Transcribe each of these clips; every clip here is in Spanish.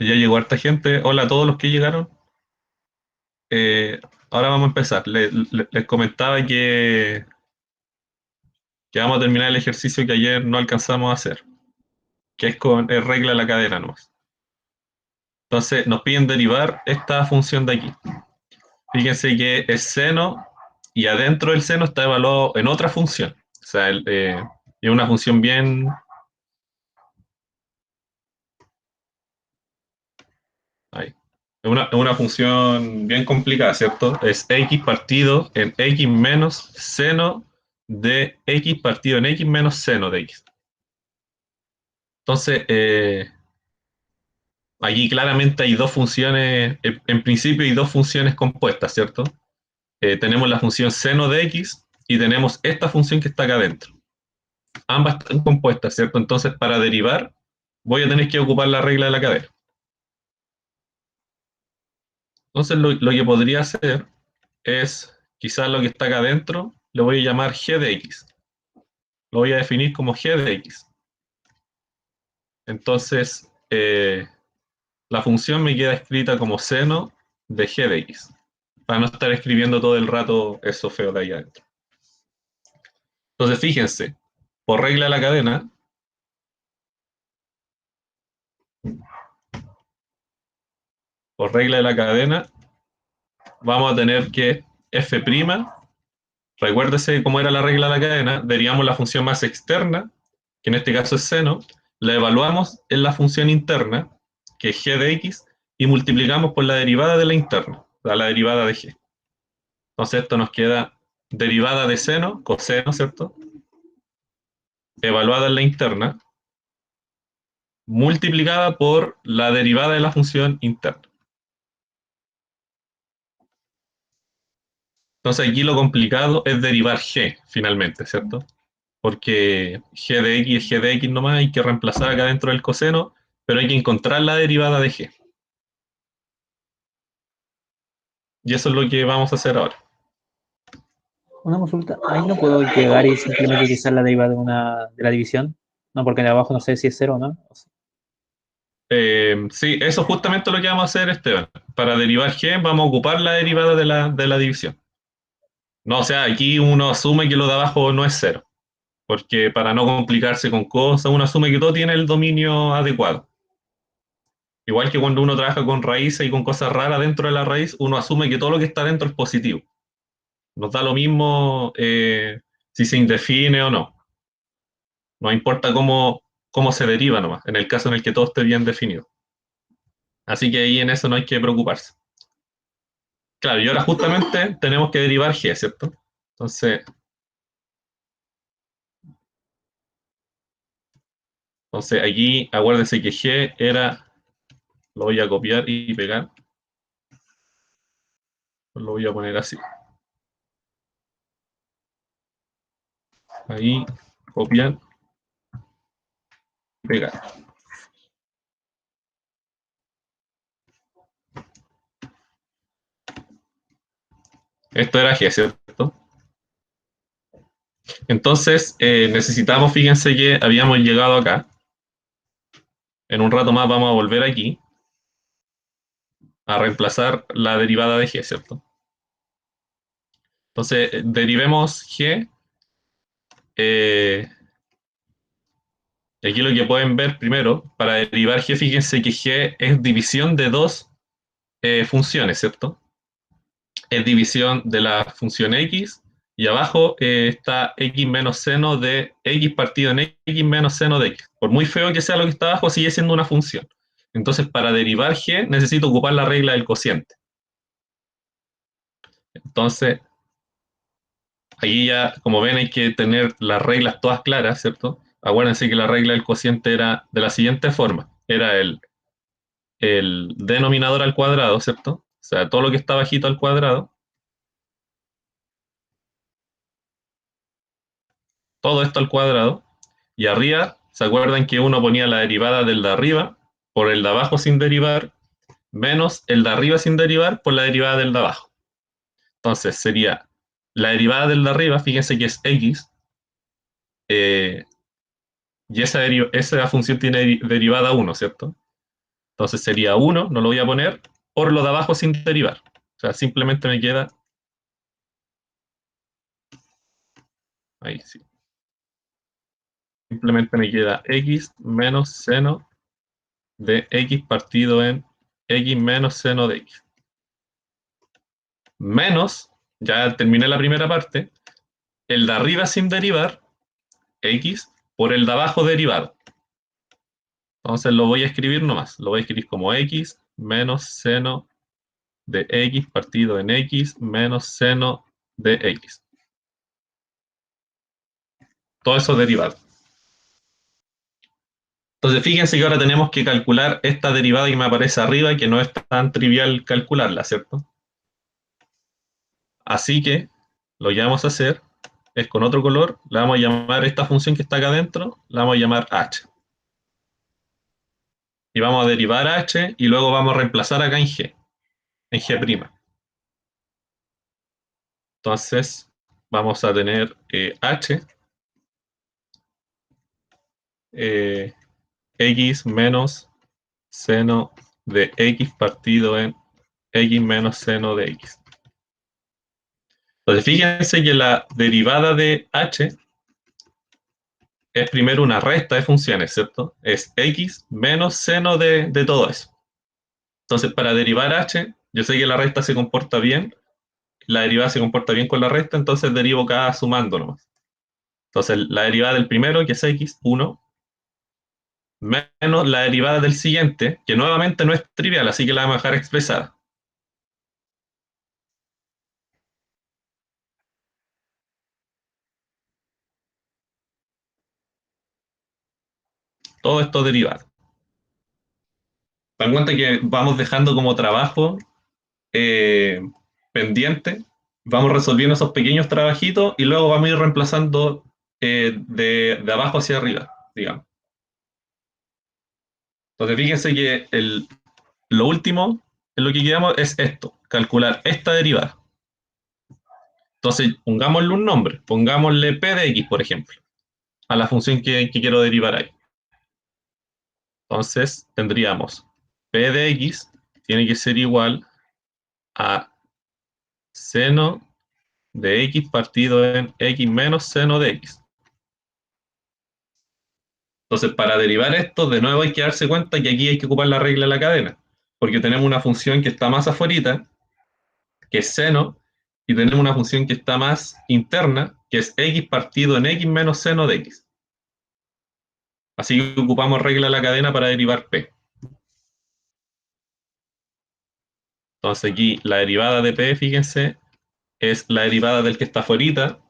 Ya llegó harta gente. Hola a todos los que llegaron. Eh, Ahora vamos a empezar. Les comentaba que vamos a terminar el ejercicio que ayer no alcanzamos a hacer, que es con regla de la cadena nomás. Entonces nos piden derivar esta función de aquí. Fíjense que es seno y adentro del seno está evaluado en otra función. O sea, es una función bien... Ahí. Es una función bien complicada, ¿cierto? Es x partido en x menos seno de x partido en x menos seno de x. Entonces, aquí claramente hay dos funciones, en principio hay dos funciones compuestas, ¿cierto? Tenemos la función seno de x y tenemos esta función que está acá adentro. Ambas están compuestas, ¿cierto? Entonces, para derivar, voy a tener que ocupar la regla de la cadena. Entonces, lo que podría hacer es, quizás lo que está acá adentro, lo voy a llamar g de x. Lo voy a definir como g de x. Entonces, la función me queda escrita como seno de g de x, para no estar escribiendo todo el rato eso feo de ahí adentro. Entonces, fíjense, por regla de la cadena, por regla de la cadena, vamos a tener que f', recuérdese cómo era la regla de la cadena, derivamos la función más externa, que en este caso es seno, la evaluamos en la función interna, que es g de x, y multiplicamos por la derivada de la interna, la derivada de g. Entonces esto nos queda derivada de seno, coseno, ¿cierto? Evaluada en la interna, multiplicada por la derivada de la función interna. Entonces aquí lo complicado es derivar g, finalmente, ¿cierto? Porque g de x es g de x nomás, hay que reemplazar acá dentro del coseno, pero hay que encontrar la derivada de g. Y eso es lo que vamos a hacer ahora. Una consulta, ahí no puedo llegar y simplemente utilizar la derivada de la división, no, porque en abajo no sé si es cero o no. Sí, eso es justamente lo que vamos a hacer, Esteban. Para derivar g vamos a ocupar la derivada de la división. No, o sea, aquí uno asume que lo de abajo no es cero, porque para no complicarse con cosas, uno asume que todo tiene el dominio adecuado. Igual que cuando uno trabaja con raíces y con cosas raras dentro de la raíz, uno asume que todo lo que está dentro es positivo. Nos da lo mismo si se indefine o no. No importa cómo se deriva nomás, en el caso en el que todo esté bien definido. Así que ahí en eso no hay que preocuparse. Claro, y ahora justamente tenemos que derivar g, ¿cierto? Entonces, entonces aquí acuérdense que g era, lo voy a copiar y pegar, lo voy a poner así. Ahí, copiar y pegar. Esto era g, ¿cierto? Entonces, necesitamos, fíjense que habíamos llegado acá. En un rato más vamos a volver aquí a reemplazar la derivada de g, ¿cierto? Entonces, derivemos g. Aquí lo que pueden ver primero, para derivar g, fíjense que g es división de dos funciones, ¿cierto? Es división de la función x y abajo está x menos seno de x partido en x menos seno de x. Por muy feo que sea lo que está abajo, sigue siendo una función. Entonces, para derivar g, necesito ocupar la regla del cociente. Entonces, aquí ya, como ven, hay que tener las reglas todas claras, ¿cierto? Acuérdense que la regla del cociente era de la siguiente forma. Era el denominador al cuadrado, ¿cierto? O sea, todo lo que está bajito al cuadrado, todo esto al cuadrado, y arriba, ¿se acuerdan que uno ponía la derivada del de arriba por el de abajo sin derivar, menos el de arriba sin derivar por la derivada del de abajo? Entonces sería la derivada del de arriba, fíjense que es x, y esa función tiene derivada 1, ¿cierto? Entonces sería 1, no lo voy a poner, por lo de abajo sin derivar. O sea, simplemente me queda... Ahí sí. Simplemente me queda x menos seno de x partido en x menos seno de x. Menos, ya terminé la primera parte, el de arriba sin derivar, x, por el de abajo derivado. Entonces lo voy a escribir nomás. Lo voy a escribir como x menos seno de x partido en x menos seno de x. Todo eso derivado. Entonces fíjense que ahora tenemos que calcular esta derivada que me aparece arriba, que no es tan trivial calcularla, ¿cierto? Así que lo que vamos a hacer es con otro color, le vamos a llamar esta función que está acá adentro, la vamos a llamar h. Y vamos a derivar h y luego vamos a reemplazar acá en g'. Entonces vamos a tener h, x menos seno de x partido en x menos seno de x. Entonces fíjense que la derivada de h es primero una resta de funciones, ¿cierto? Es x menos seno de todo eso. Entonces, para derivar h, yo sé que la resta se comporta bien, la derivada se comporta bien con la resta, entonces derivo cada sumando nomás. Entonces, la derivada del primero, que es x, 1, menos la derivada del siguiente, que nuevamente no es trivial, así que la vamos a dejar expresada. Todo esto derivado. Dan cuenta que vamos dejando como trabajo eh, pendiente, vamos resolviendo esos pequeños trabajitos y luego vamos a ir reemplazando de abajo hacia arriba, digamos. Entonces fíjense que lo último en lo que quedamos es esto, calcular esta derivada. Entonces pongámosle un nombre, pongámosle p de x, por ejemplo, a la función que quiero derivar ahí. Entonces tendríamos p de x tiene que ser igual a seno de x partido en x menos seno de x. Entonces, para derivar esto, de nuevo hay que darse cuenta que aquí hay que ocupar la regla de la cadena, porque tenemos una función que está más afuera, que es seno, y tenemos una función que está más interna, que es x partido en x menos seno de x. Así que ocupamos regla de la cadena para derivar p. Entonces aquí la derivada de p, fíjense, es la derivada del que está afuera,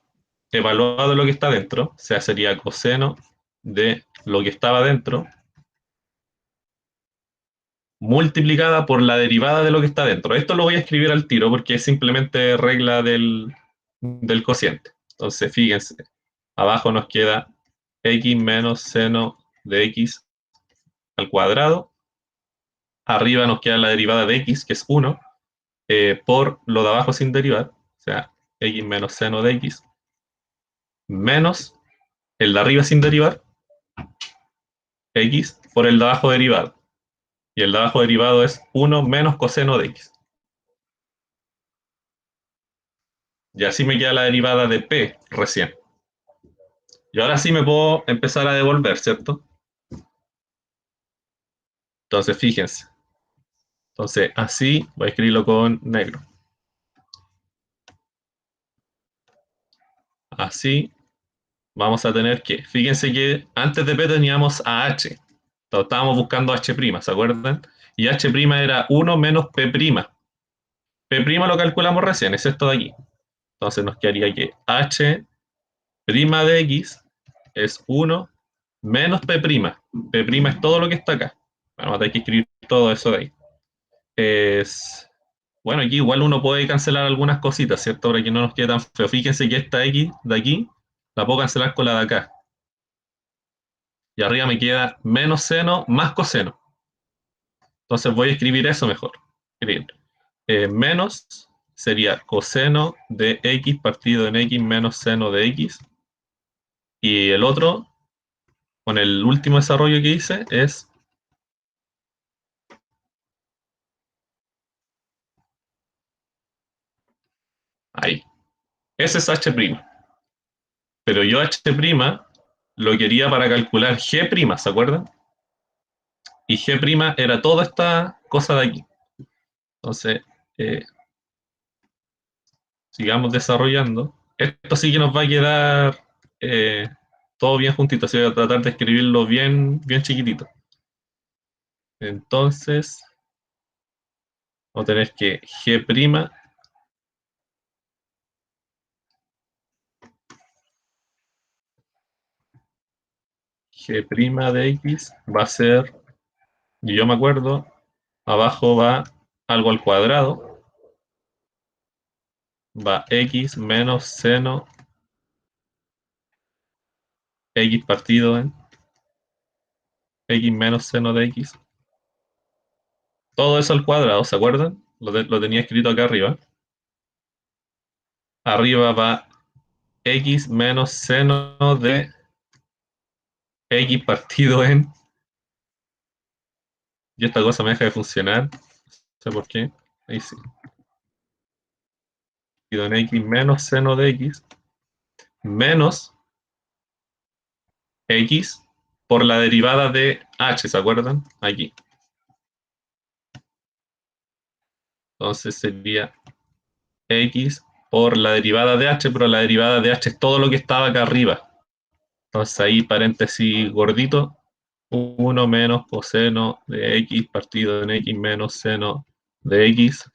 evaluado lo que está dentro, o sea, sería coseno de lo que estaba dentro, multiplicada por la derivada de lo que está dentro. Esto lo voy a escribir al tiro porque es simplemente regla del cociente. Entonces, fíjense, abajo nos queda x menos seno de x al cuadrado. Arriba nos queda la derivada de x, que es 1, por lo de abajo sin derivar, o sea, x menos seno de x, menos el de arriba sin derivar, x, por el de abajo derivado. Y el de abajo derivado es 1 menos coseno de x. Y así me queda la derivada de p recién. Y ahora sí me puedo empezar a devolver, ¿cierto? Entonces, fíjense. Entonces, así voy a escribirlo con negro. Así vamos a tener que, fíjense que antes de p teníamos a h. Entonces, estábamos buscando h', ¿se acuerdan? Y h' era 1 menos p'. P' lo calculamos recién, es esto de aquí. Entonces nos quedaría que h' de x es 1 menos p'. P' es todo lo que está acá. Bueno, vamos a tener que escribir todo eso de ahí. Es... Bueno, aquí igual uno puede cancelar algunas cositas, ¿cierto? Para que no nos quede tan feo. Fíjense que esta x de aquí la puedo cancelar con la de acá. Y arriba me queda menos seno más coseno. Entonces voy a escribir eso mejor. Menos sería coseno de x partido en x menos seno de x. Y el otro, con el último desarrollo que hice, es Ese es H'. Pero yo H' lo quería para calcular G', ¿se acuerdan? Y G' era toda esta cosa de aquí. Entonces, sigamos desarrollando. Esto sí que nos va a quedar todo bien juntito, así voy a tratar de escribirlo bien, bien chiquitito. Entonces, vamos a tener que G', G' de X va a ser, y yo me acuerdo, abajo va algo al cuadrado, va X menos seno X partido en X menos seno de X. Todo eso al cuadrado, ¿se acuerdan? Lo tenía escrito acá arriba. Arriba va X menos seno de X partido en... Y esta cosa me deja de funcionar. No sé por qué. Ahí sí. Partido en X menos seno de X menos X por la derivada de H, ¿se acuerdan? Aquí. Entonces sería X por la derivada de H, pero la derivada de H es todo lo que estaba acá arriba. Entonces ahí paréntesis gordito, 1 menos coseno de X partido en X menos seno de X.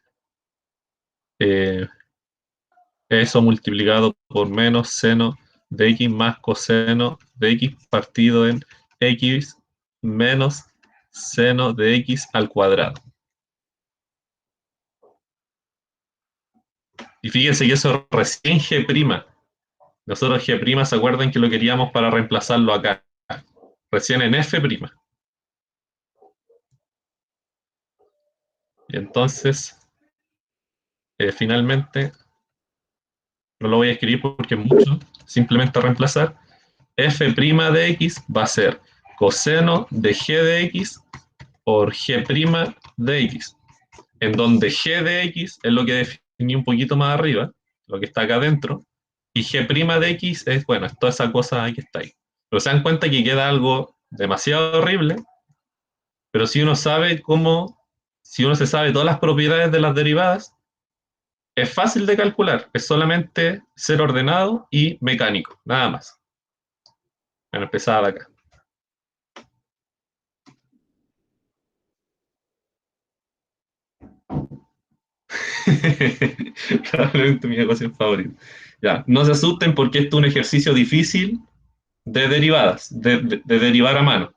Eso multiplicado por menos seno de X más coseno de X partido en X menos seno de X al cuadrado. Y fíjense que eso recién G'. Nosotros G', ¿se acuerdan que lo queríamos para reemplazarlo acá? Recién en F'. Y entonces, finalmente, no lo voy a escribir porque es mucho, simplemente reemplazar. F' de X va a ser coseno de G de X por G' de X, en donde G de X es lo que definí un poquito más arriba, lo que está acá adentro, y G' de X es, bueno, es toda esa cosa que está ahí. Pero se dan cuenta que queda algo demasiado horrible, pero si uno sabe cómo, si uno se sabe todas las propiedades de las derivadas, es fácil de calcular, es solamente ser ordenado y mecánico, nada más. Bueno, empezaba de acá. Probablemente mi ecuación favorita. Ya, no se asusten porque esto es un ejercicio difícil de derivadas, de derivar a mano.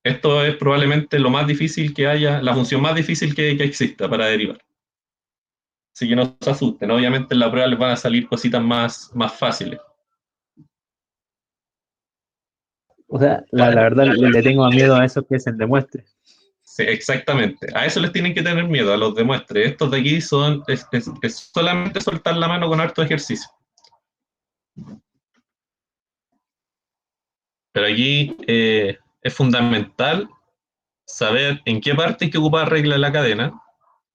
Esto es probablemente lo más difícil que haya, la función más difícil que exista para derivar. Así que no se asusten, obviamente en la prueba les van a salir cositas más fáciles. O sea, la verdad le tengo miedo a esos que se demuestre. Sí, exactamente. A eso les tienen que tener miedo, a los demuestres. Estos de aquí es solamente soltar la mano con harto ejercicio. Pero aquí es fundamental saber en qué parte hay que ocupar regla de la cadena,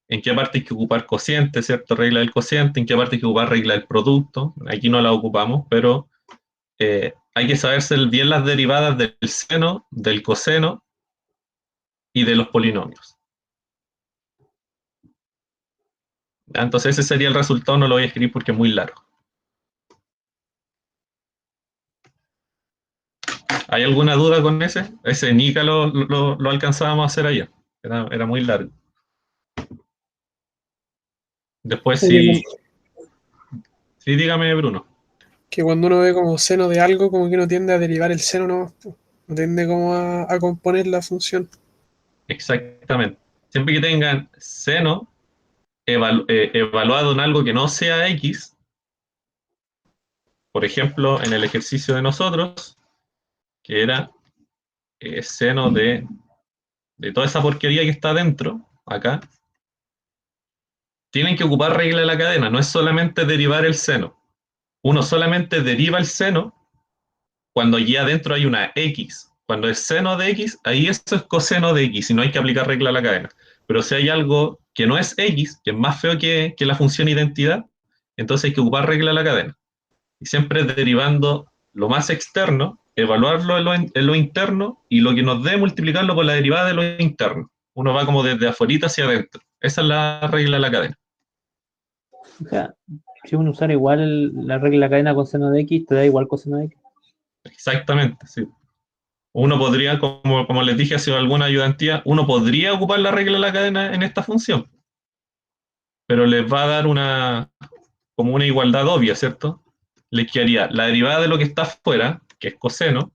en qué parte hay que ocupar cociente, ¿cierto? Regla del cociente, en qué parte hay que ocupar regla del producto. Aquí no la ocupamos, pero hay que saberse bien las derivadas del seno, del coseno y de los polinomios. Entonces ese sería el resultado, no lo voy a escribir porque es muy largo. ¿Hay alguna duda con ese? Ese Nika lo alcanzábamos a hacer ayer. Era muy largo. Después sí, sí, dígame, Bruno. Que cuando uno ve como seno de algo, como que uno tiende a derivar el seno, no tiende como a componer la función. Exactamente. Siempre que tengan seno evaluado en algo que no sea X, por ejemplo, en el ejercicio de nosotros, que era seno de toda esa porquería que está dentro, acá, tienen que ocupar regla de la cadena, no es solamente derivar el seno. Uno solamente deriva el seno cuando allí adentro hay una X. Cuando es seno de X, ahí eso es coseno de X y no hay que aplicar regla a la cadena. Pero si hay algo que no es X, que es más feo que la función identidad, entonces hay que ocupar regla de la cadena. Y siempre derivando lo más externo, evaluarlo en lo interno y lo que nos dé multiplicarlo por la derivada de lo interno. Uno va como desde afuera hacia adentro. Esa es la regla de la cadena. O sea, si uno usara igual la regla de la cadena con seno de x, te da igual coseno de x. Exactamente, sí. Uno podría, como les dije hace alguna ayudantía, uno podría ocupar la regla de la cadena en esta función, pero les va a dar como una igualdad obvia, ¿cierto? Les quedaría la derivada de lo que está afuera, que es coseno,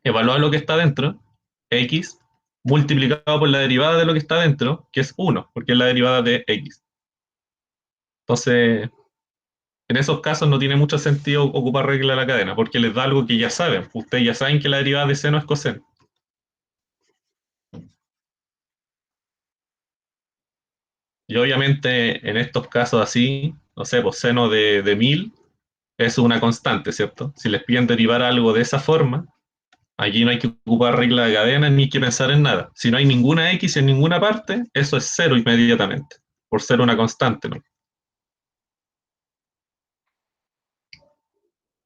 evaluar lo que está dentro, x, multiplicado por la derivada de lo que está dentro, que es 1, porque es la derivada de x. Entonces, en esos casos no tiene mucho sentido ocupar regla de la cadena, porque les da algo que ya saben. Ustedes ya saben que la derivada de seno es coseno. Y obviamente en estos casos así, no sé, pues seno de 1000 es una constante, ¿cierto? Si les piden derivar algo de esa forma, aquí no hay que ocupar regla de cadena ni hay que pensar en nada. Si no hay ninguna x en ninguna parte, eso es cero inmediatamente, por ser una constante, ¿no?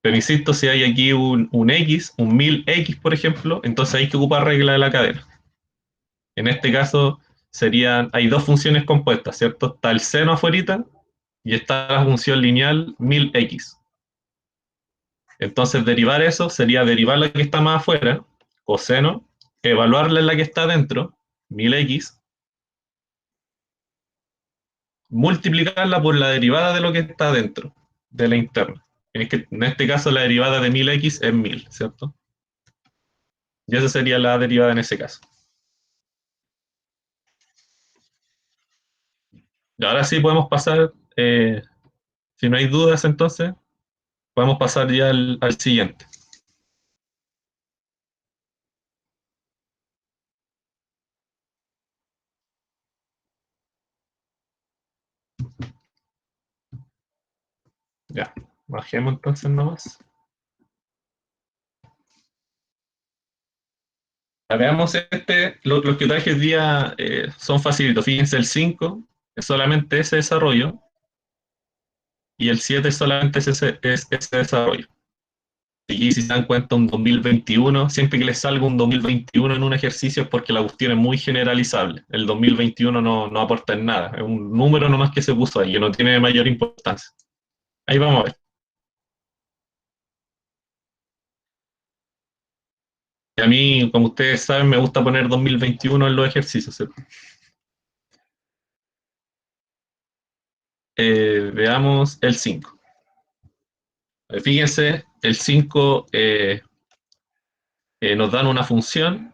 Pero insisto, si hay aquí un x, un 1000x, por ejemplo, entonces hay que ocupar regla de la cadena. En este caso, hay dos funciones compuestas, ¿cierto? Está el seno afuera y está la función lineal 1000x. Entonces, derivar eso sería derivar la que está más afuera, coseno, evaluarla en la que está dentro, 1000x, multiplicarla por la derivada de lo que está dentro, de la interna. En este caso, la derivada de 1000x es 1000, ¿cierto? Y esa sería la derivada en ese caso. Y ahora sí podemos pasar, si no hay dudas entonces, podemos pasar ya al siguiente. Ya, bajemos entonces nomás. Veamos los que traje hoy día son facilitos. Fíjense, el 5 es solamente ese desarrollo y el 7 es solamente ese desarrollo. Y si se dan cuenta, un 2021, siempre que les salga un 2021 en un ejercicio es porque la cuestión es muy generalizable. El 2021 no aporta en nada, es un número nomás que se puso ahí, que no tiene mayor importancia. Ahí vamos a ver. Y a mí, como ustedes saben, me gusta poner 2021 en los ejercicios, ¿cierto? Veamos el 5. Fíjense, el 5 nos dan una función.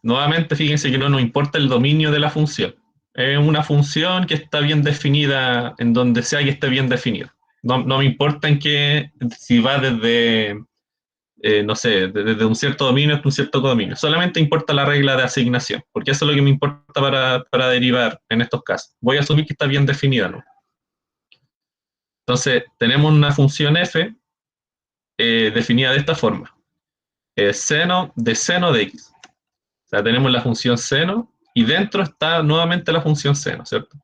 Nuevamente, fíjense que no nos importa el dominio de la función. Es una función que está bien definida en donde sea que esté bien definida. No me importa si va desde, no sé, desde un cierto dominio hasta un cierto dominio. Solamente importa la regla de asignación, porque eso es lo que me importa para derivar en estos casos. Voy a asumir que está bien definida, ¿no? Entonces, tenemos una función f definida de esta forma. Seno de x. O sea, tenemos la función seno y dentro está nuevamente la función seno, ¿cierto?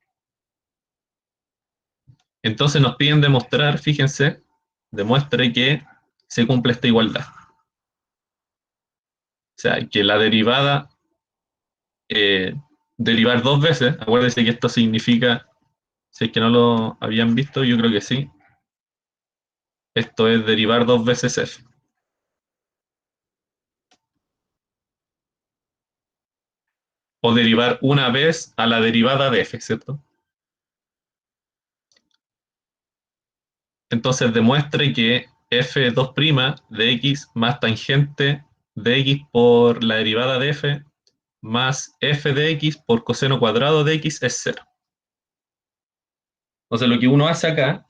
Entonces nos piden demostrar, fíjense, demuestre que se cumple esta igualdad. O sea, que la derivada, derivar dos veces, acuérdense que esto significa, si es que no lo habían visto, yo creo que sí, esto es derivar dos veces f. O derivar una vez a la derivada de f, ¿cierto? Entonces demuestre que f2' de x más tangente de x por la derivada de f más f de x por coseno cuadrado de x es 0. Entonces lo que uno hace acá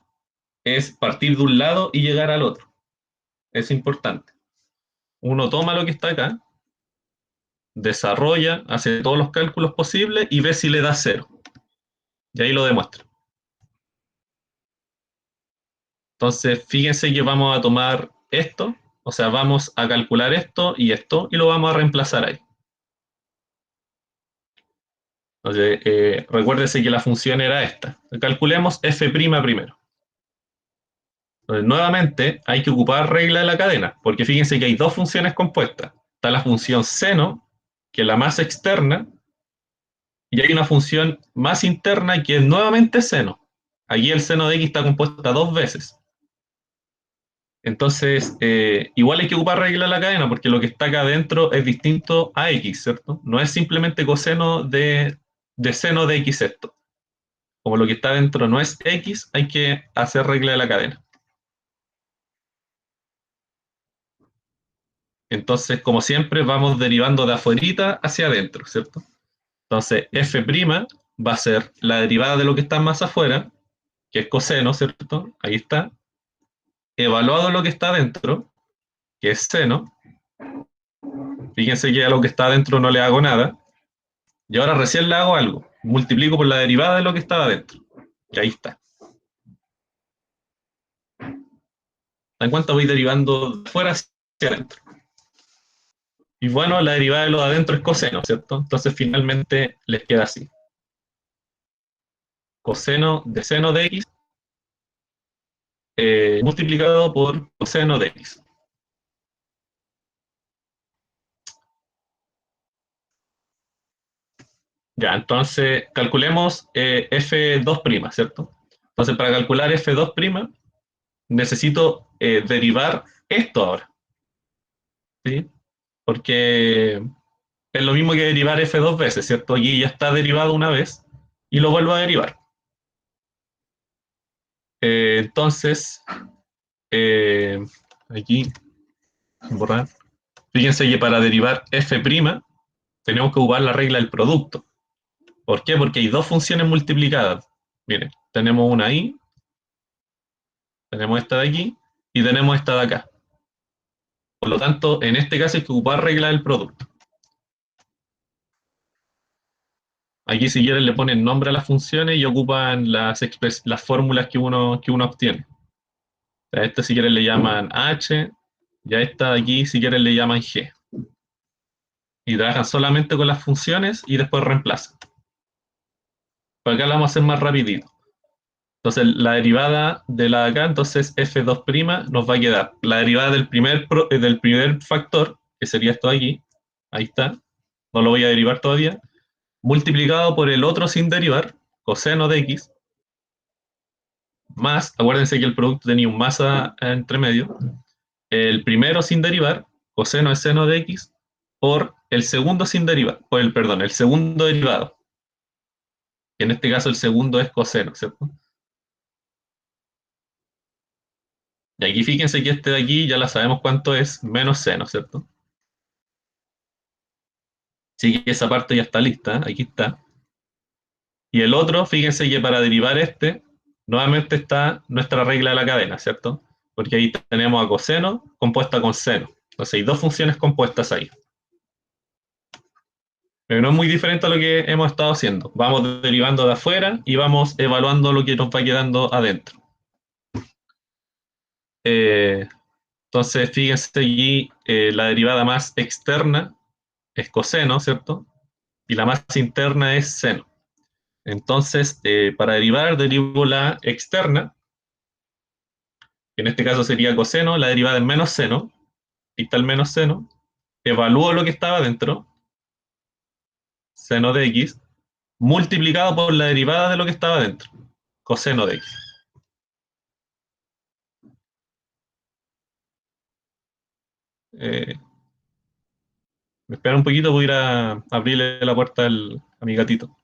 es partir de un lado y llegar al otro. Es importante. Uno toma lo que está acá, desarrolla, hace todos los cálculos posibles y ve si le da 0. Y ahí lo demuestra. Entonces, fíjense que vamos a tomar esto, o sea, vamos a calcular esto y lo vamos a reemplazar ahí. Entonces, recuérdese que la función era esta. Calculemos f' primero. Entonces, nuevamente, hay que ocupar regla de la cadena, porque fíjense que hay dos funciones compuestas. Está la función seno, que es la más externa, y hay una función más interna que es nuevamente seno. Aquí el seno de x está compuesta dos veces. Entonces, igual hay que ocupar regla de la cadena, porque lo que está acá adentro es distinto a x, ¿cierto? No es simplemente coseno de seno de x esto. Como lo que está adentro no es x, hay que hacer regla de la cadena. Entonces, como siempre, vamos derivando de afuerita hacia adentro, ¿cierto? Entonces, f' va a ser la derivada de lo que está más afuera, que es coseno, ¿cierto? Ahí está. Evaluado lo que está adentro, que es seno. Fíjense que a lo que está adentro no le hago nada. Y ahora recién le hago algo. Multiplico por la derivada de lo que estaba adentro. Y ahí está. ¿En cuánto voy derivando de fuera hacia adentro? Y bueno, la derivada de lo de adentro es coseno, ¿cierto? Entonces finalmente les queda así. Coseno de seno de x multiplicado por coseno de x. Ya, entonces calculemos f2', ¿cierto? Entonces para calcular f2', necesito derivar esto ahora, ¿sí? Porque es lo mismo que derivar f dos veces, ¿cierto? Aquí ya está derivado una vez y lo vuelvo a derivar. Entonces, eh, aquí, borrar. Fíjense que para derivar f' tenemos que ocupar la regla del producto. ¿Por qué? Porque hay dos funciones multiplicadas. Miren, tenemos una ahí, tenemos esta de aquí y tenemos esta de acá. Por lo tanto, en este caso hay que ocupar regla del producto. Aquí si quieren le ponen nombre a las funciones y ocupan las fórmulas que uno obtiene. A esta si quieren le llaman h y a esta de aquí si quieren le llaman g. Y trabajan solamente con las funciones y después reemplazan. Por acá la vamos a hacer más rapidito. Entonces la derivada de la de acá, entonces f2' nos va a quedar la derivada del primer factor, que sería esto de aquí, ahí está, no lo voy a derivar todavía, multiplicado por el otro sin derivar, coseno de x, más, acuérdense que el producto tenía un más entre medio, el primero sin derivar, coseno de seno de x, por el segundo sin derivar, perdón, el segundo derivado. En este caso el segundo es coseno, ¿cierto? Y aquí fíjense que este de aquí ya la sabemos cuánto es, menos seno, ¿cierto? Así que esa parte ya está lista, aquí está. Y el otro, fíjense que para derivar este, nuevamente está nuestra regla de la cadena, ¿cierto? Porque ahí tenemos a coseno compuesta con seno. Entonces hay dos funciones compuestas ahí. Pero no es muy diferente a lo que hemos estado haciendo. Vamos derivando de afuera y vamos evaluando lo que nos va quedando adentro. Entonces, fíjense allí, la derivada más externa es coseno, ¿cierto? Y la más interna es seno. Entonces, para derivar, derivo la externa, que en este caso sería coseno, la derivada es menos seno, y está el menos seno, evalúo lo que estaba dentro, seno de x, multiplicado por la derivada de lo que estaba dentro, coseno de x. Eh, Me espera un poquito, voy a ir a abrirle la puerta a mi gatito.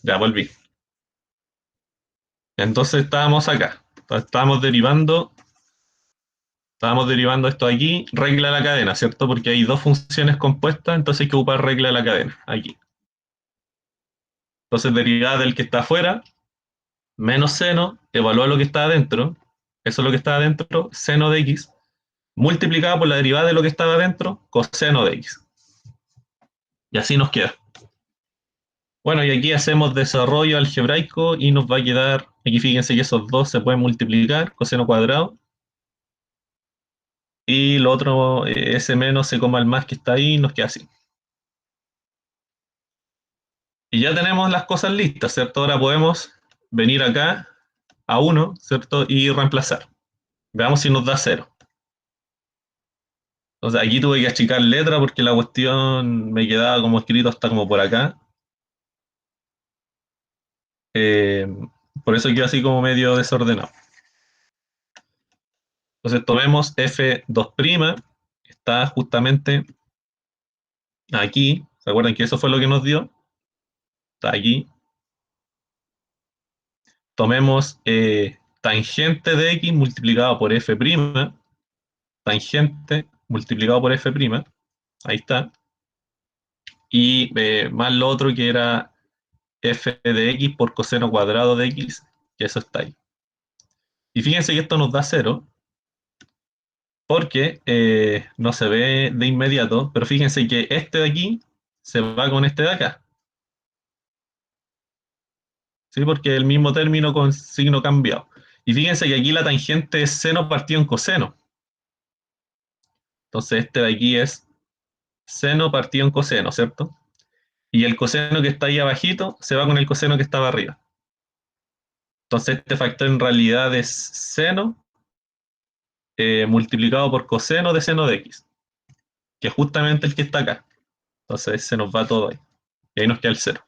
Ya volví. Entonces estábamos acá. Estábamos derivando esto aquí, regla de la cadena, ¿cierto? Porque hay dos funciones compuestas, entonces hay que ocupar regla de la cadena, aquí. Entonces derivada del que está afuera, menos seno, evalúa lo que está adentro, eso es lo que está adentro, seno de x, multiplicado por la derivada de lo que estaba adentro, coseno de x. Y así nos queda. Bueno, y aquí hacemos desarrollo algebraico y nos va a quedar, aquí fíjense que esos dos se pueden multiplicar, coseno cuadrado, y lo otro, ese menos se coma el más que está ahí, y nos queda así. Y ya tenemos las cosas listas, ¿cierto? Ahora podemos venir acá a 1, ¿cierto? Y reemplazar. Veamos si nos da 0. Entonces aquí tuve que achicar letra porque la cuestión me quedaba como escrito hasta como por acá. Eh, por eso quedó así como medio desordenado. Entonces tomemos F2', está justamente aquí. ¿Se acuerdan que eso fue lo que nos dio? Está aquí. Tomemos tangente de x multiplicado por F', tangente multiplicado por F', ahí está. Y más lo otro que era F de x por coseno cuadrado de x, que eso está ahí. Y fíjense que esto nos da 0, porque no se ve de inmediato, pero fíjense que este de aquí se va con este de acá, ¿sí? Porque es el mismo término con signo cambiado. Y fíjense que aquí la tangente es seno partido en coseno. Entonces este de aquí es seno partido en coseno, ¿cierto? Y el coseno que está ahí abajito se va con el coseno que estaba arriba. Entonces este factor en realidad es seno multiplicado por coseno de seno de x, que es justamente el que está acá. Entonces se nos va todo ahí. Y ahí nos queda el 0.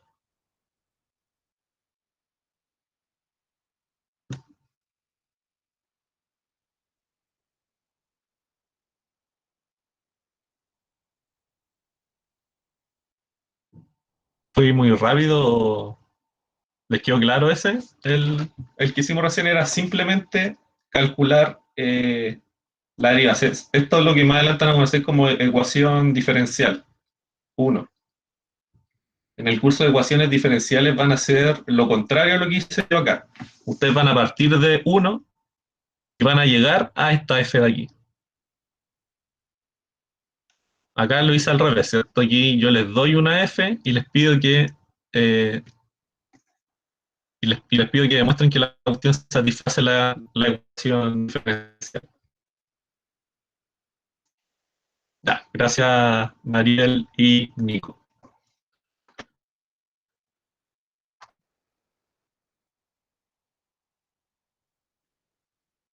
¿Fui muy rápido o les quedó claro ese? El que hicimos recién era simplemente calcular la deriva. Esto es lo que más adelante van a conocer como ecuación diferencial. 1. En el curso de ecuaciones diferenciales van a hacer lo contrario a lo que hice yo acá. Ustedes van a partir de 1 y van a llegar a esta f de aquí. Acá lo hice al revés, ¿cierto? Aquí yo les doy una f y les pido que y les pido que demuestren que la cuestión satisface la ecuación diferencial. Ya, gracias Mariel y Nico.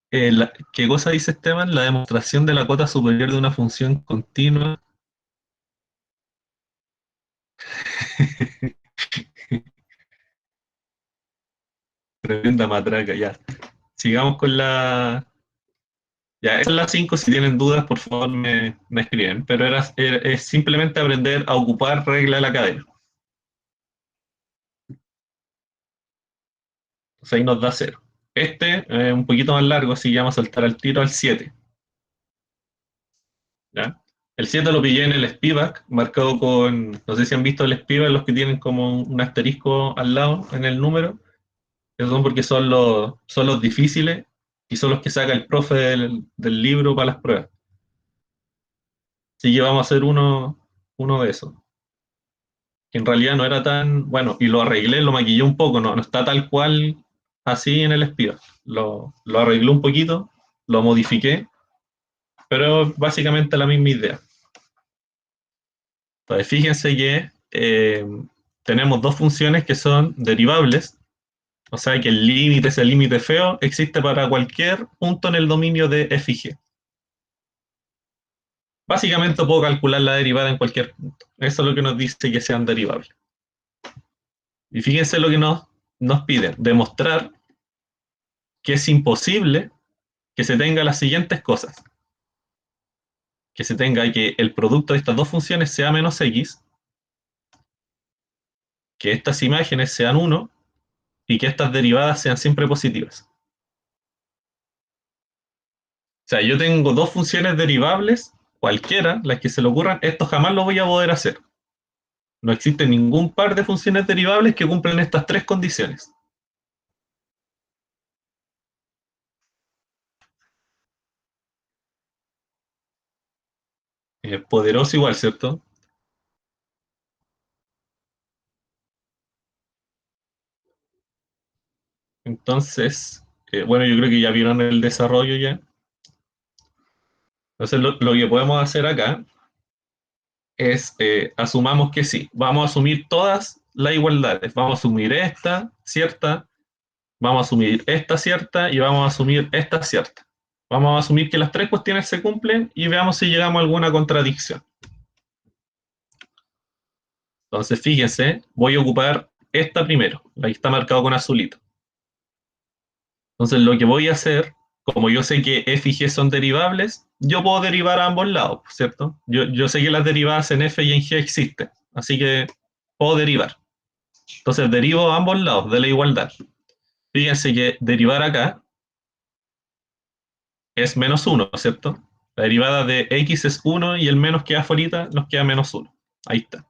¿Qué cosa dice Esteban? La demostración de la cota superior de una función continua. Tremenda matraca, ya. Sigamos con la. Ya, esa es la 5. Si tienen dudas, por favor me escriben. Pero es simplemente aprender a ocupar regla de la cadena. Entonces ahí nos da 0. Este es un poquito más largo, así que vamos a saltar al tiro al 7. ¿Ya? El 7 lo pillé en el Spivak, marcado con, no sé si han visto el Spivak, los que tienen como un asterisco al lado en el número. Esos son porque son los difíciles y son los que saca el profe del libro para las pruebas. Así que vamos a hacer uno de esos. Que en realidad no era tan, bueno, y lo arreglé, lo maquillé un poco, no está tal cual así en el Spivak. Lo arreglé un poquito, lo modifiqué, pero básicamente la misma idea. Entonces, fíjense que tenemos dos funciones que son derivables, o sea que el límite, ese límite feo, existe para cualquier punto en el dominio de f y g. Básicamente puedo calcular la derivada en cualquier punto. Eso es lo que nos dice que sean derivables. Y fíjense lo que nos piden, demostrar que es imposible que se tenga las siguientes cosas. Que se tenga que el producto de estas dos funciones sea menos x, que estas imágenes sean 1 y que estas derivadas sean siempre positivas. O sea, yo tengo dos funciones derivables, cualquiera, las que se le ocurran, esto jamás lo voy a poder hacer. No existe ningún par de funciones derivables que cumplan estas tres condiciones. Poderoso igual, ¿cierto? Entonces, bueno, yo creo que ya vieron el desarrollo ya. Entonces, lo que podemos hacer acá es, asumamos que sí, vamos a asumir todas las igualdades. Vamos a asumir esta cierta, vamos a asumir esta cierta y vamos a asumir esta cierta. Vamos a asumir que las tres cuestiones se cumplen y veamos si llegamos a alguna contradicción. Entonces, fíjense, voy a ocupar esta primero, la que está marcado con azulito. Entonces, lo que voy a hacer, como yo sé que f y g son derivables, yo puedo derivar a ambos lados, ¿cierto? Yo sé que las derivadas en f y en g existen, así que puedo derivar. Entonces, derivo a ambos lados de la igualdad. Fíjense que derivar acá es menos 1, ¿cierto? La derivada de x es 1 y el menos que afuera nos queda menos 1. Ahí está.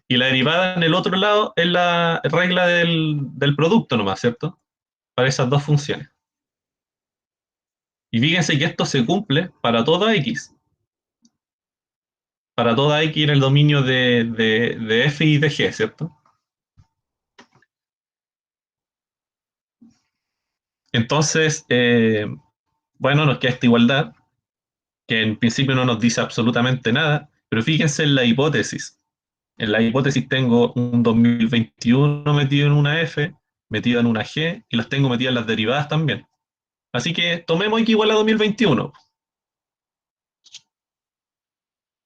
Y la derivada en el otro lado es la regla del producto nomás, ¿cierto? Para esas dos funciones. Y fíjense que esto se cumple para toda x. Para toda x en el dominio de f y de g, ¿cierto? Entonces, bueno, nos queda esta igualdad, que en principio no nos dice absolutamente nada, pero fíjense en la hipótesis. En la hipótesis tengo un 2021 metido en una f, metido en una g, y las tengo metidas en las derivadas también. Así que tomemos x igual a 2021.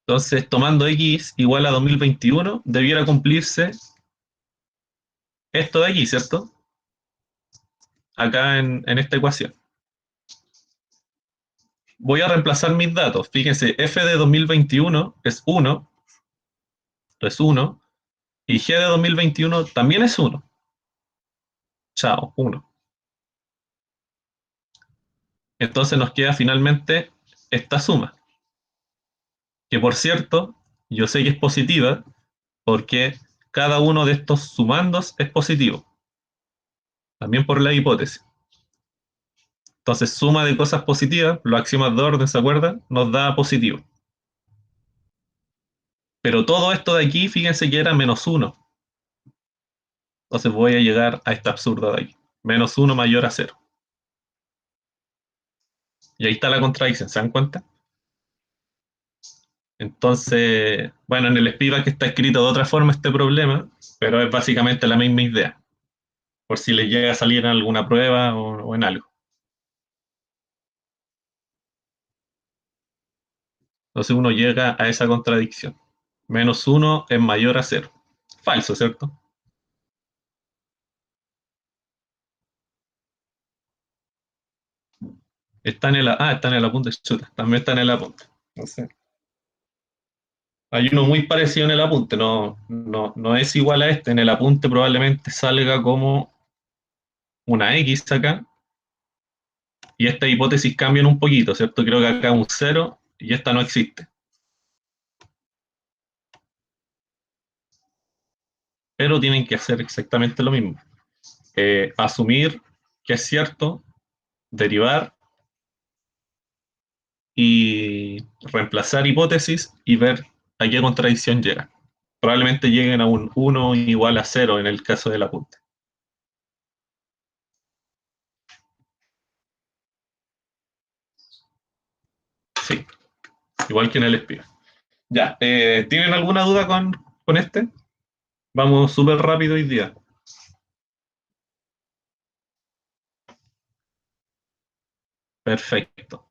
Entonces, tomando x igual a 2021, debiera cumplirse esto de aquí, ¿cierto? Acá en esta ecuación. Voy a reemplazar mis datos. Fíjense, f de 2021 es 1, esto es 1, y g de 2021 también es 1. Chao, 1. Entonces nos queda finalmente esta suma, que por cierto, yo sé que es positiva porque cada uno de estos sumandos es positivo, también por la hipótesis. Entonces, suma de cosas positivas, los axiomas de orden, ¿se acuerdan? Nos da positivo. Pero todo esto de aquí, fíjense que era menos 1. Entonces voy a llegar a esta absurda de aquí. Menos 1 mayor a 0. Y ahí está la contradicción, ¿se dan cuenta? Entonces, bueno, en el Spivak está escrito de otra forma este problema, pero es básicamente la misma idea, por si les llega a salir en alguna prueba o en algo. Entonces uno llega a esa contradicción. Menos 1 es mayor a 0. Falso, ¿cierto? Está en el apunte, chuta, también está en el apunte. No sé. Hay uno muy parecido en el apunte, no es igual a este. En el apunte probablemente salga como una X acá, y esta hipótesis cambian un poquito, ¿cierto? Creo que acá un 0 y esta no existe. Pero tienen que hacer exactamente lo mismo. Asumir que es cierto, derivar y reemplazar hipótesis y ver a qué contradicción llegan. Probablemente lleguen a un 1 igual a 0 en el caso del apunte. Sí, igual que en el espía. Ya, ¿tienen alguna duda con este? Vamos súper rápido hoy día. Perfecto.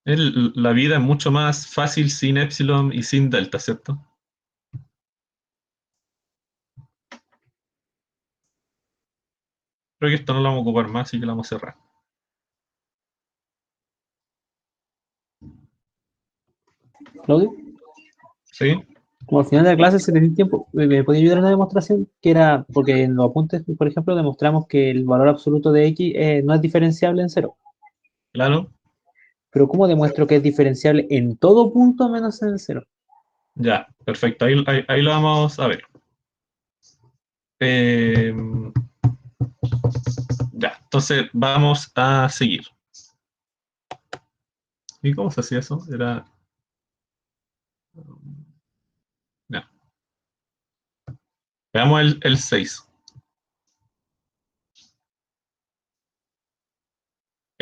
La vida es mucho más fácil sin epsilon y sin delta, ¿cierto? Creo que esto no lo vamos a ocupar más, así que lo vamos a cerrar. Claudio, ¿Sí? como al final de la clase se te dio tiempo, ¿me podía ayudar en una demostración? Que era, porque en los apuntes, por ejemplo, demostramos que el valor absoluto de x no es diferenciable en cero. Claro. Pero ¿cómo demuestro que es diferenciable en todo punto menos en el cero? Ya, perfecto. Ahí lo vamos a ver. Eh, ya, entonces vamos a seguir. ¿Y cómo se hacía eso? Era. Ya. Veamos el 6.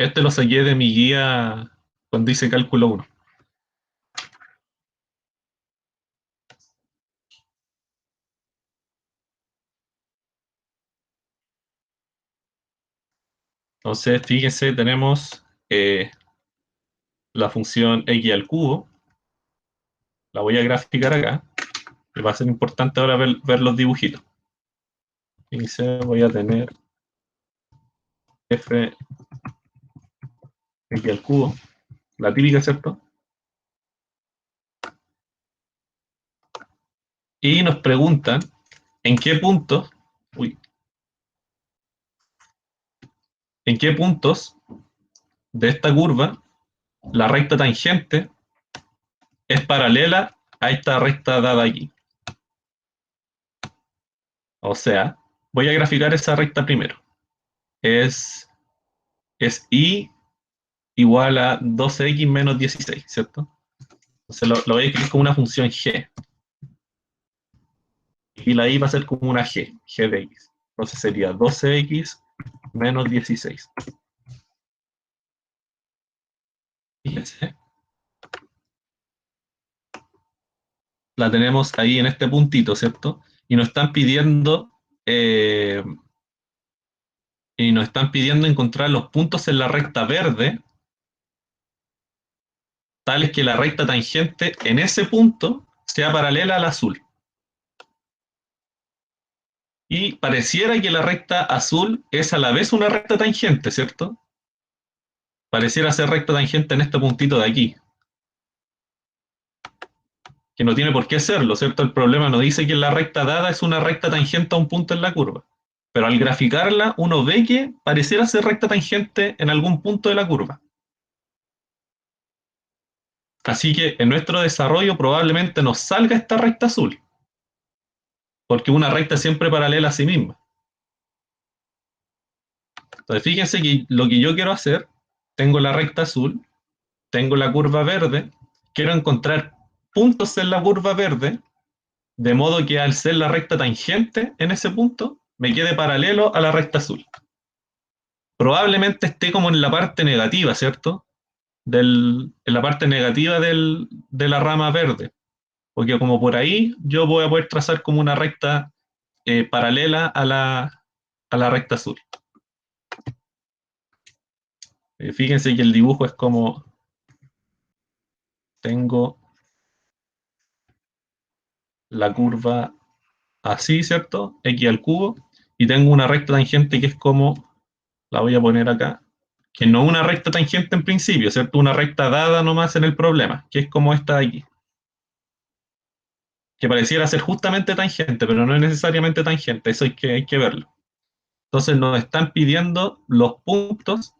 Este lo saqué de mi guía cuando hice cálculo 1. Entonces, fíjense, tenemos la función x al cubo. La voy a graficar acá. Y va a ser importante ahora ver los dibujitos. Fíjense, voy a tener f x al cubo. La típica, ¿cierto? Y nos preguntan en qué puntos, en qué puntos de esta curva la recta tangente es paralela a esta recta dada aquí. O sea, voy a graficar esa recta primero. Es y igual a 12x menos 16, ¿cierto? Entonces lo voy a escribir como una función g. Y la y va a ser como una g de x. Entonces sería 12x menos 16. Fíjense. La tenemos ahí en este puntito, ¿cierto? Y nos están pidiendo encontrar los puntos en la recta verde tales que la recta tangente en ese punto sea paralela al azul. Y pareciera que la recta azul es a la vez una recta tangente, ¿cierto? Pareciera ser recta tangente en este puntito de aquí. Que no tiene por qué serlo, ¿cierto? El problema no dice que la recta dada es una recta tangente a un punto en la curva. Pero al graficarla, uno ve que pareciera ser recta tangente en algún punto de la curva. Así que en nuestro desarrollo probablemente nos salga esta recta azul. Porque una recta es siempre paralela a sí misma. Entonces fíjense que lo que yo quiero hacer, tengo la recta azul, tengo la curva verde, quiero encontrar puntos en la curva verde, de modo que al ser la recta tangente en ese punto, me quede paralelo a la recta azul. Probablemente esté como en la parte negativa, ¿cierto? En la parte negativa de la rama verde. Porque como por ahí yo voy a poder trazar como una recta paralela a la recta azul. Fíjense que el dibujo es como tengo la curva así, ¿cierto? X al cubo, y tengo una recta tangente que es como, la voy a poner acá, que no una recta tangente en principio, ¿cierto? Una recta dada nomás en el problema, que es como esta de aquí. Que pareciera ser justamente tangente, pero no es necesariamente tangente, eso hay que verlo. Entonces nos están pidiendo los puntos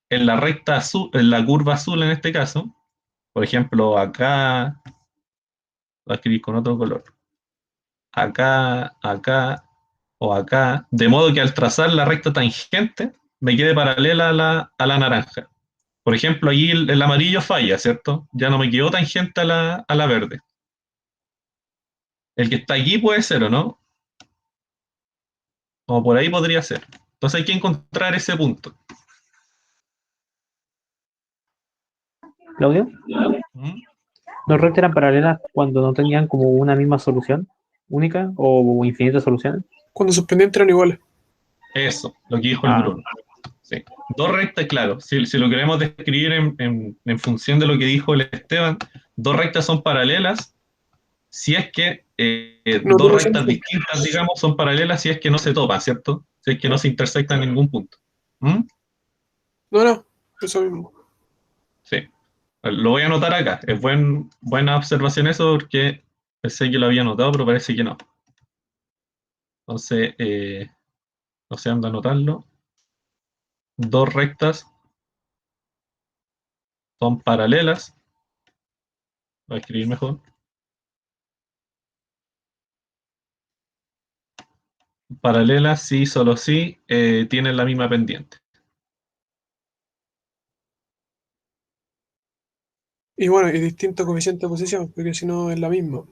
en la recta azul, en la curva azul en este caso. Por ejemplo, acá, lo escribí con otro color. Acá, acá o acá, de modo que al trazar la recta tangente me quede paralela a la naranja. Por ejemplo, ahí el amarillo falla, ¿cierto? Ya no me quedó tangente a la verde. El que está aquí puede ser, ¿o no? O por ahí podría ser. Entonces hay que encontrar ese punto. Claudio, ¿Mm? ¿los rectas eran paralelas cuando no tenían como una misma solución única o infinitas soluciones? Cuando sus pendientes eran iguales. Eso, lo que dijo el Bruno. Sí. Dos rectas, claro. Si lo queremos describir en función de lo que dijo el Esteban, dos rectas son paralelas si es que No dos tiene rectas sentido. distintas, digamos, son paralelas si es que no se topan, ¿cierto? Si es que no se intersectan en ningún punto. ¿Mm? No, eso mismo. Sí. Lo voy a anotar acá. Es buena observación eso porque pensé que lo había anotado, pero parece que no. Entonces, no sé, ando a anotarlo. Dos rectas son paralelas. Voy a escribir mejor. Paralelas, sí, solo sí, tienen la misma pendiente. Y bueno, y distinto coeficiente de posición, porque si no es la misma.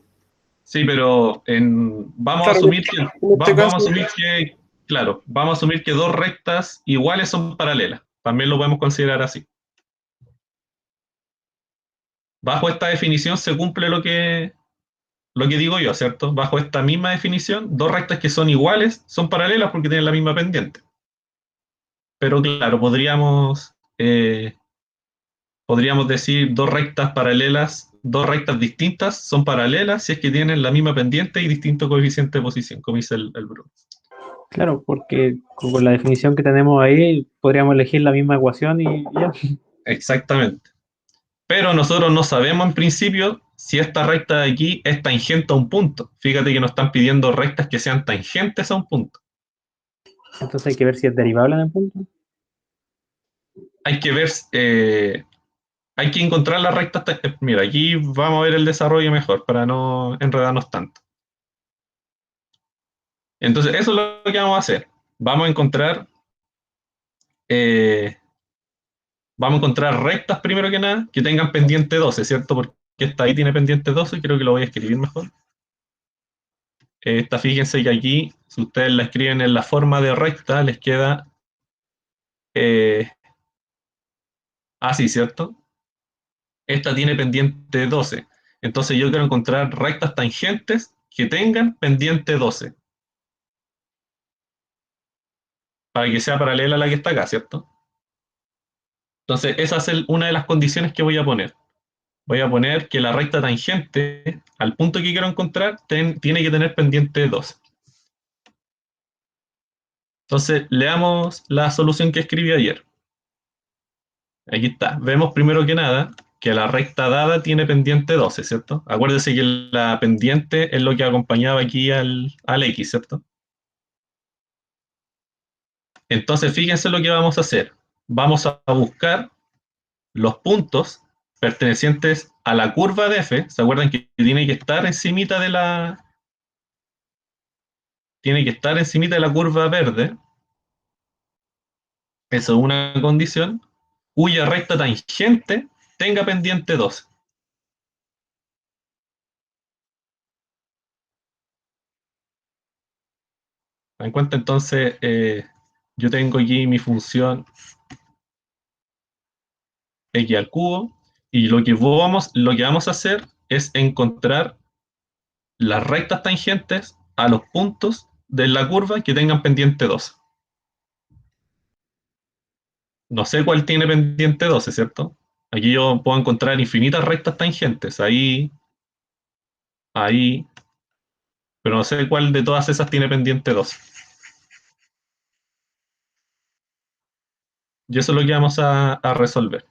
Sí, pero Claro, en este vamos a caso, asumir que, claro, vamos a asumir que dos rectas iguales son paralelas. También lo podemos considerar así. Bajo esta definición se cumple lo que digo yo, ¿cierto? Bajo esta misma definición, dos rectas que son iguales son paralelas porque tienen la misma pendiente. Pero claro, podríamos decir dos rectas paralelas, dos rectas distintas son paralelas si es que tienen la misma pendiente y distinto coeficiente de posición, como dice el Bruno. Claro, porque con la definición que tenemos ahí, podríamos elegir la misma ecuación y ya. Exactamente. Pero nosotros no sabemos en principio si esta recta de aquí es tangente a un punto. Fíjate que nos están pidiendo rectas que sean tangentes a un punto. Entonces hay que ver si es derivable en el punto. Hay que ver, hay que encontrar las rectas. Mira, aquí vamos a ver el desarrollo mejor para no enredarnos tanto. Entonces, eso es lo que vamos a hacer. Vamos a encontrar, eh, vamos a encontrar rectas primero que nada que tengan pendiente 12, ¿cierto? Porque esta ahí tiene pendiente 12, creo que lo voy a escribir mejor. Esta, fíjense que aquí, si ustedes la escriben en la forma de recta, les queda así, ¿cierto? Esta tiene pendiente 12. Entonces yo quiero encontrar rectas tangentes que tengan pendiente 12, para que sea paralela a la que está acá, ¿cierto? Entonces esa es una de las condiciones que voy a poner. Voy a poner que la recta tangente al punto que quiero encontrar tiene que tener pendiente 12. Entonces leamos la solución que escribí ayer. Aquí está. Vemos primero que nada que la recta dada tiene pendiente 12, ¿cierto? Acuérdense que la pendiente es lo que acompañaba aquí al X, ¿cierto? Entonces, fíjense lo que vamos a hacer. Vamos a buscar los puntos pertenecientes a la curva de f. ¿Se acuerdan que tiene que estar encimita de la curva verde? Eso es una condición cuya recta tangente tenga pendiente 12. En cuenta entonces, yo tengo aquí mi función x al cubo y lo que vamos a hacer es encontrar las rectas tangentes a los puntos de la curva que tengan pendiente 12. No sé cuál tiene pendiente 12, ¿cierto? Aquí yo puedo encontrar infinitas rectas tangentes, ahí, pero no sé cuál de todas esas tiene pendiente 12. Y eso es lo que vamos a resolver.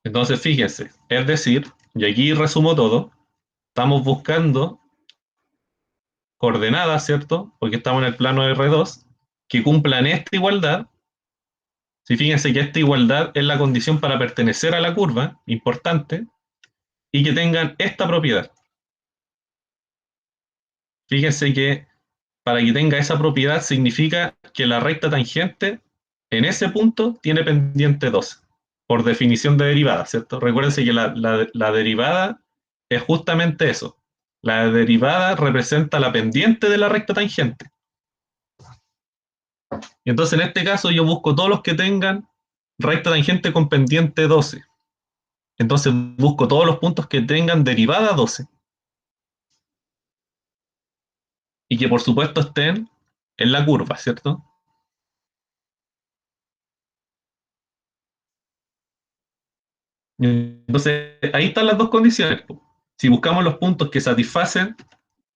Entonces, fíjense, es decir, y aquí resumo todo, estamos buscando coordenadas, ¿cierto? Porque estamos en el plano R2, que cumplan esta igualdad. Si fíjense que esta igualdad es la condición para pertenecer a la curva, importante, y que tengan esta propiedad. Fíjense que para que tenga esa propiedad significa que la recta tangente en ese punto tiene pendiente 12, por definición de derivada, ¿cierto? Recuérdense que la derivada es justamente eso. La derivada representa la pendiente de la recta tangente. Y entonces en este caso yo busco todos los que tengan recta tangente con pendiente 12. Entonces busco todos los puntos que tengan derivada 12. Y que por supuesto estén en la curva, ¿cierto? Entonces ahí están las dos condiciones. Si buscamos los puntos que satisfacen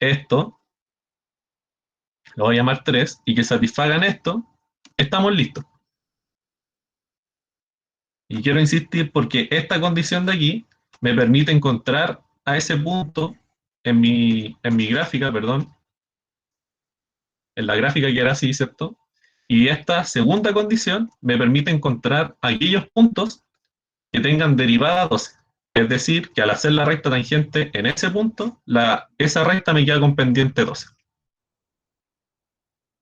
esto, lo voy a llamar 3, y que satisfagan esto, estamos listos. Y quiero insistir porque esta condición de aquí me permite encontrar a ese punto en mi gráfica, perdón, en la gráfica que era así, ¿cierto? Y esta segunda condición me permite encontrar aquellos puntos que tengan derivada 12. Es decir, que al hacer la recta tangente en ese punto, esa recta me queda con pendiente 12.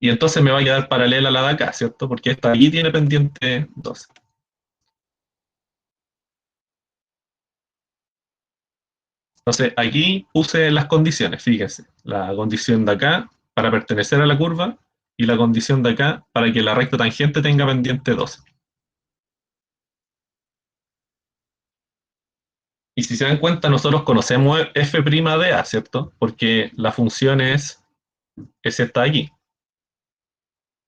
Y entonces me va a quedar paralela a la de acá, ¿cierto? Porque esta aquí tiene pendiente 12. Entonces aquí puse las condiciones, fíjense. La condición de acá para pertenecer a la curva y la condición de acá para que la recta tangente tenga pendiente 12. Y si se dan cuenta, nosotros conocemos f' de a, ¿cierto? Porque la función es esta de aquí.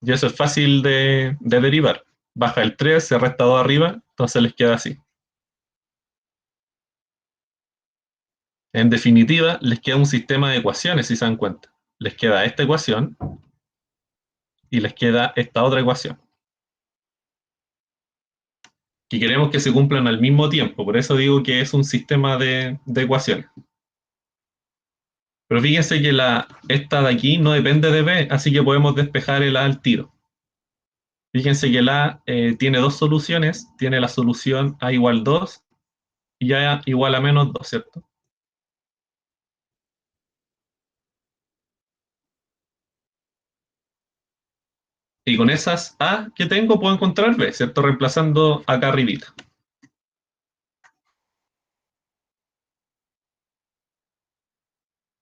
Y eso es fácil de derivar. Baja el 3, se resta 2 arriba, entonces les queda así. En definitiva, les queda un sistema de ecuaciones, si se dan cuenta. Les queda esta ecuación y les queda esta otra ecuación. Y queremos que se cumplan al mismo tiempo, por eso digo que es un sistema de ecuaciones. Pero fíjense que esta de aquí no depende de B, así que podemos despejar el A al tiro. Fíjense que el A tiene dos soluciones, tiene la solución A igual 2 y A igual a menos 2, ¿cierto? Y con esas A que tengo puedo encontrar B, ¿cierto? Reemplazando acá arribita.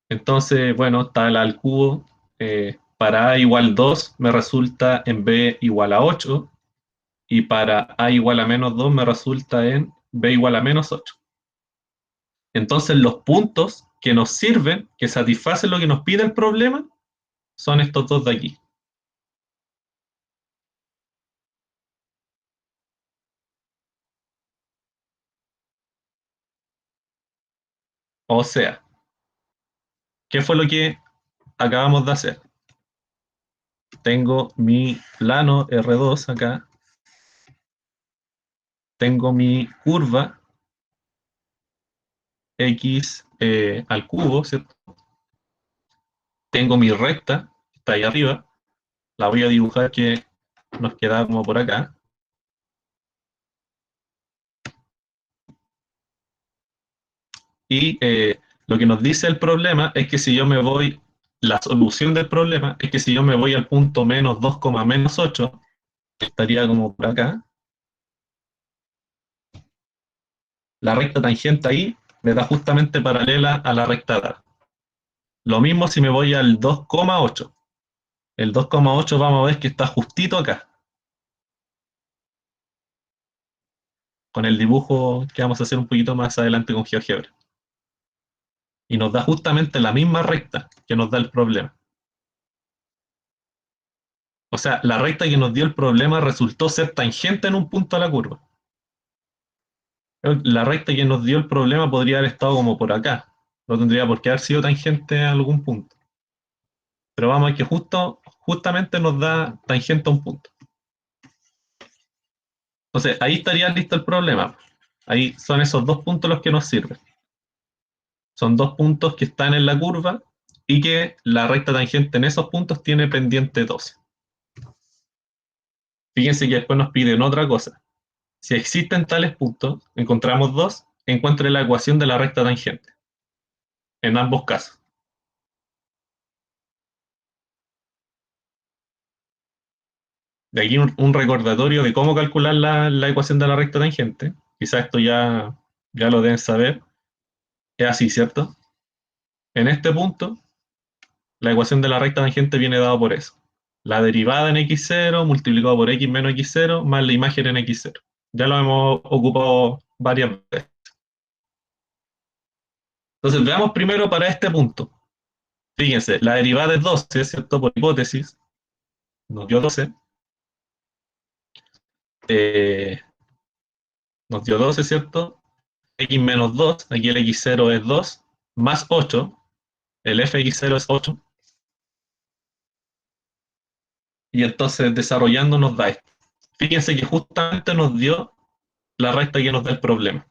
Entonces, bueno, está el A al cubo. Para A igual 2 me resulta en B igual a 8. Y para A igual a menos 2 me resulta en B igual a menos 8. Entonces, los puntos que nos sirven, que satisfacen lo que nos pide el problema, son estos dos de aquí. O sea, ¿qué fue lo que acabamos de hacer? Tengo mi plano R2 acá. Tengo mi curva X al cubo, ¿cierto? Tengo mi recta, que está ahí arriba. La voy a dibujar que nos queda como por acá. Y lo que nos dice el problema es que si yo me voy, la solución del problema es que si yo me voy al punto menos 2, menos 8, estaría como por acá. La recta tangente ahí me da justamente paralela a la recta dada. Lo mismo si me voy al 2,8. El 2,8 vamos a ver que está justito acá. Con el dibujo que vamos a hacer un poquito más adelante con GeoGebra. Y nos da justamente la misma recta que nos da el problema. O sea, la recta que nos dio el problema resultó ser tangente en un punto a la curva. La recta que nos dio el problema podría haber estado como por acá. No tendría por qué haber sido tangente a algún punto. Pero vamos a ver que justamente nos da tangente a un punto. Entonces, ahí estaría listo el problema. Ahí son esos dos puntos los que nos sirven. Son dos puntos que están en la curva y que la recta tangente en esos puntos tiene pendiente 12. Fíjense que después nos piden otra cosa. Si existen tales puntos, encontramos dos, encuentre la ecuación de la recta tangente. En ambos casos. De aquí un recordatorio de cómo calcular la ecuación de la recta tangente. Quizás esto ya lo deben saber. Es así, ¿cierto? En este punto, la ecuación de la recta tangente viene dada por eso. La derivada en x0 multiplicado por x menos x0 más la imagen en x0. Ya lo hemos ocupado varias veces. Entonces, veamos primero para este punto. Fíjense, la derivada es 12, ¿cierto? Por hipótesis, nos dio 12. Eh, nos dio 12, ¿cierto? X menos 2, aquí el x0 es 2, más 8, el fx0 es 8. Y entonces desarrollando nos da esto. Fíjense que justamente nos dio la recta que nos da el problema.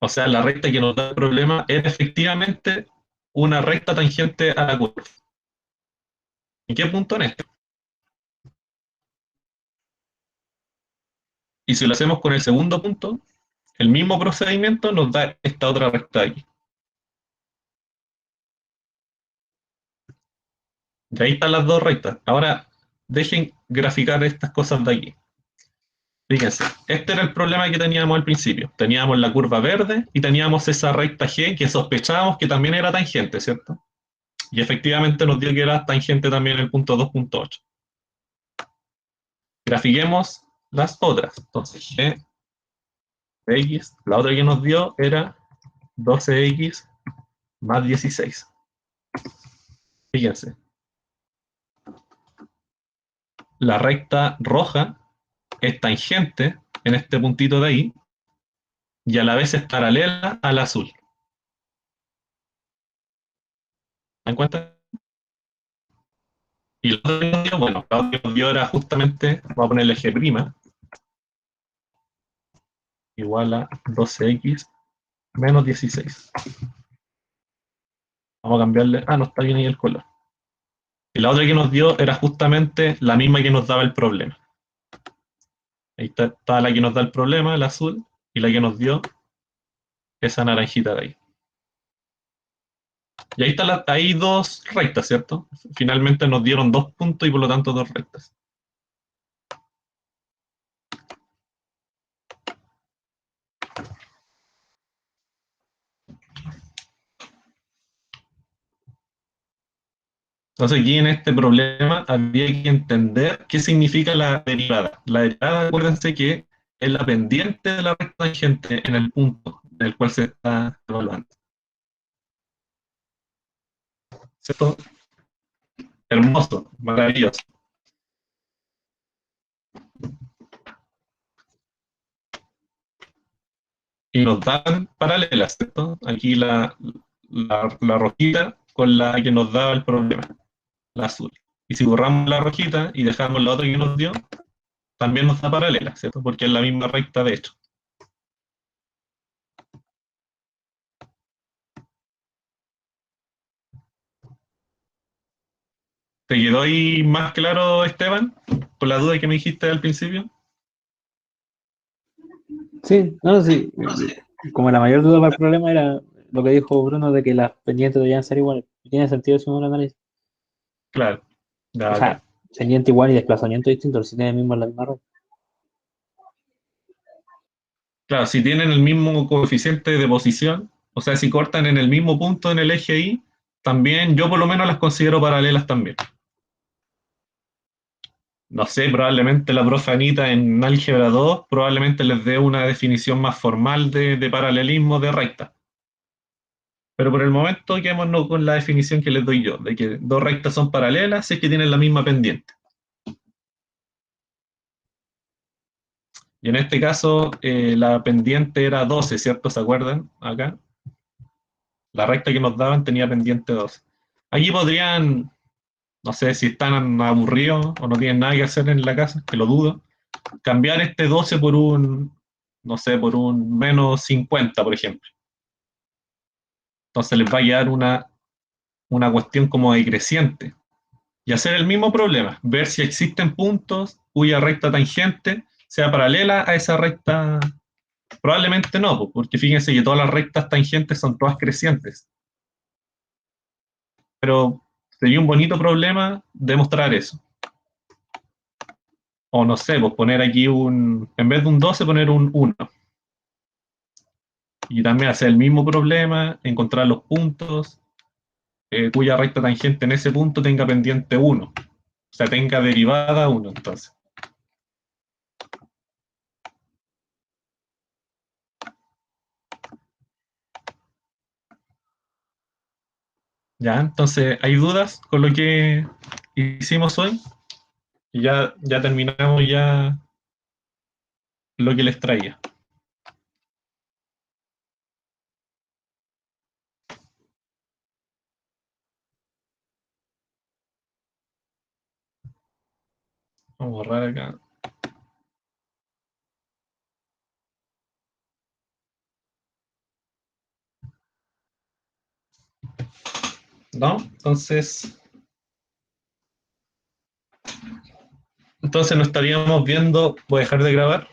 O sea, la recta que nos da el problema es efectivamente una recta tangente a la curva. ¿En qué punto en este? Y si lo hacemos con el segundo punto, el mismo procedimiento nos da esta otra recta aquí. Y ahí están las dos rectas. Ahora, dejen graficar estas cosas de aquí. Fíjense, este era el problema que teníamos al principio. Teníamos la curva verde y teníamos esa recta G que sospechábamos que también era tangente, ¿cierto? Y efectivamente nos dio que era tangente también el punto 2.8. Grafiquemos las otras. Entonces, g de x, la otra que nos dio era 12x más 16. Fíjense, la recta roja es tangente en este puntito de ahí y a la vez es paralela al azul. ¿Se dan cuenta? Y la otra que nos dio, bueno, la otra que nos dio era justamente, vamos a ponerle g' igual a 12x menos 16. Vamos a cambiarle, no está bien ahí el color. Y la otra que nos dio era justamente la misma que nos daba el problema. Ahí está la que nos da el problema, el azul, y la que nos dio esa naranjita de ahí. Y ahí está hay dos rectas, ¿cierto? Finalmente nos dieron 2 puntos y por lo tanto 2 rectas. Entonces aquí en este problema había que entender qué significa la derivada. La derivada, acuérdense que es la pendiente de la recta tangente en el punto en el cual se está evaluando. ¿Cierto? Hermoso, maravilloso. Y nos dan paralelas, ¿cierto? Aquí la rojita con la que nos daba el problema, la azul. Y si borramos la rojita y dejamos la otra que nos dio, también nos da paralela, ¿cierto? Porque es la misma recta de hecho. ¿Te quedó ahí más claro, Esteban? Por la duda que me dijiste al principio. Sí, no, sí. Como la mayor duda para el problema era lo que dijo Bruno de que las pendientes debían ser iguales. Tiene sentido si uno lo analiza. Claro. O Ya, ok. sea, pendiente igual y desplazamiento distinto, si tiene mismo la misma red. Claro, si tienen el mismo coeficiente de posición, o sea, si cortan en el mismo punto en el eje Y, también yo por lo menos las considero paralelas también. No sé, probablemente la profe Anita en álgebra 2 probablemente les dé una definición más formal de paralelismo de recta. Pero por el momento quedémonos con la definición que les doy yo, de que dos rectas son paralelas si es que tienen la misma pendiente. Y en este caso la pendiente era 12, ¿cierto? ¿Se acuerdan? Acá. La recta que nos daban tenía pendiente 12. Aquí podrían, no sé si están aburridos o no tienen nada que hacer en la casa, que lo dudo, cambiar este 12 por un, no sé, por un menos 50, por ejemplo. Entonces les va a quedar una cuestión como decreciente. Y hacer el mismo problema, ver si existen puntos cuya recta tangente sea paralela a esa recta. Probablemente no, porque fíjense que todas las rectas tangentes son todas crecientes. Pero sería un bonito problema demostrar eso. O no sé, pues poner aquí en vez de un 12, poner un 1. Y también hacer el mismo problema, encontrar los puntos cuya recta tangente en ese punto tenga pendiente 1. O sea, tenga derivada 1, entonces. Ya, entonces, ¿hay dudas con lo que hicimos hoy? Y ya terminamos ya lo que les traía. Vamos a borrar acá. ¿No? Entonces no estaríamos viendo, voy a dejar de grabar.